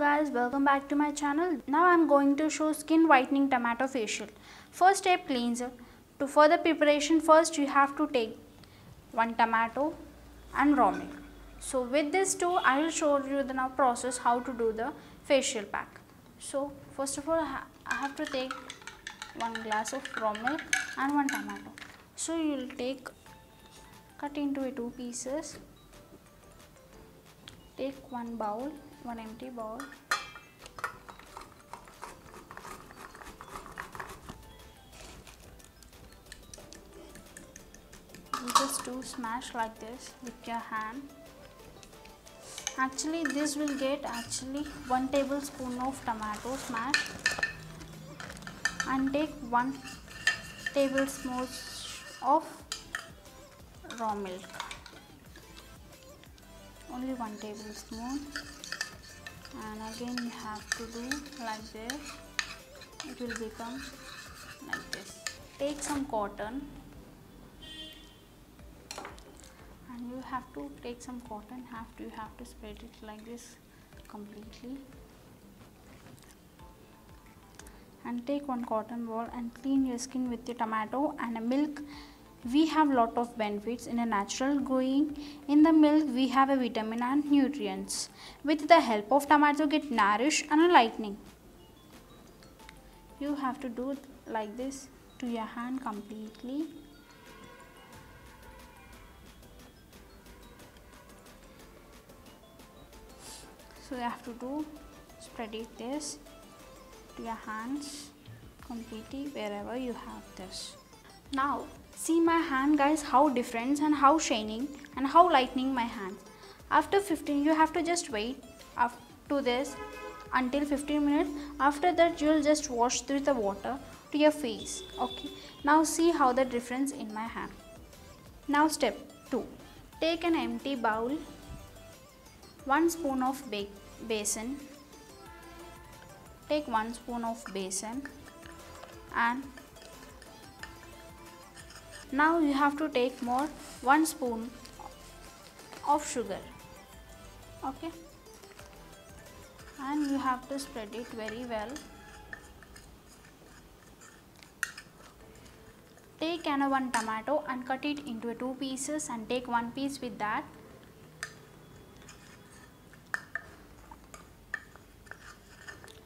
guys, welcome back to my channel. Now I'm going to show skin whitening tomato facial. First step, cleanser. To further preparation, first you have to take one tomato and raw milk. So with this two, I will show you the now process how to do the facial pack. So first of all, I have to take one glass of raw milk and one tomato. So you will cut into two pieces. Take one bowl, one empty bowl. You just do smash like this with your hand. Actually, this will get 1 tablespoon of tomato smash, and take 1 tablespoon of raw milk. Only 1 tablespoon, and again you have to do like this. It will become like this. Take some cotton, and you have to take some cotton. You have to spread it like this completely, and take one cotton ball and clean your skin with the tomato and milk. We have lot of benefits in a natural going. In the milk we have a vitamin and nutrients. With the help of tomato, get nourished and lightening. You have to do like this to your hand completely. So you have to spread it this to your hands completely wherever you have this. Now see my hand guys, how different and how shining and how lightening my hands. After 15, you have to just wait up to this until 15 minutes. After that you will just wash with the water to your face. Okay, now see how the difference in my hand. Now step 2, take an empty bowl, 1 spoon of besan. Take 1 spoon of besan, and now you have to take 1 spoon of sugar. Okay, and you have to spread it very well. Take 1 tomato and cut it into 2 pieces, and take 1 piece with that.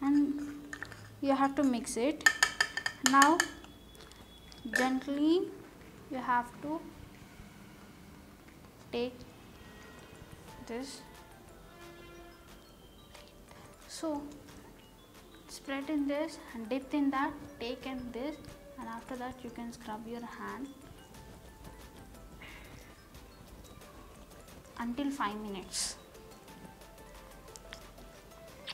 And you have to mix it. Now gently you have to take this. So spread in this and dip in that, take in this, and after that you can scrub your hand until 5 minutes.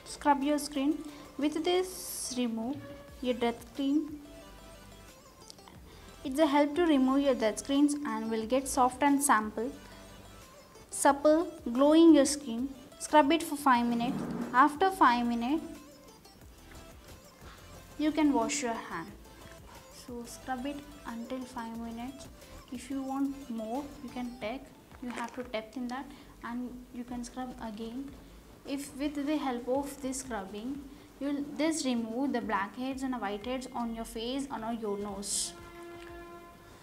Scrub your skin. With this, remove your dead skin. It's a help to remove your dead screens and will get soft and supple, glowing your skin. Scrub it for 5 minutes. After 5 minutes, you can wash your hand. So scrub it until 5 minutes. If you want more, you can take. You have to tap in that, and you can scrub again. If with the help of this scrubbing, you will this remove the blackheads and whiteheads on your face and on your nose.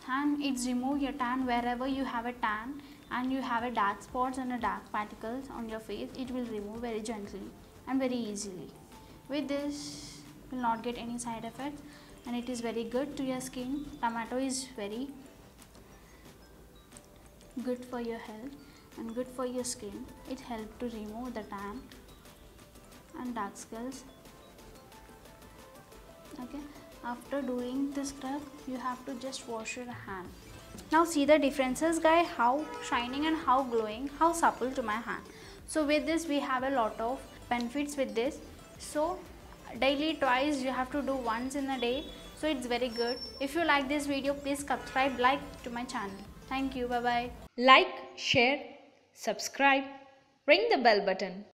And it's remove your tan wherever you have a tan and you have a dark spots and a dark particles on your face. It will remove very gently and very easily. With this, you will not get any side effects, and it is very good to your skin. Tomato is very good for your health and good for your skin. It helps to remove the tan and dark scales. Okay, after doing the scrub, you have to just wash your hand. Now see the differences guys, how shining and how glowing, how supple to my hand. So with this we have a lot of benefits with this. So daily twice you have to do once in a day. So it's very good. If you like this video, please subscribe, like to my channel. Thank you. Bye bye. Like, share, subscribe, ring the bell button.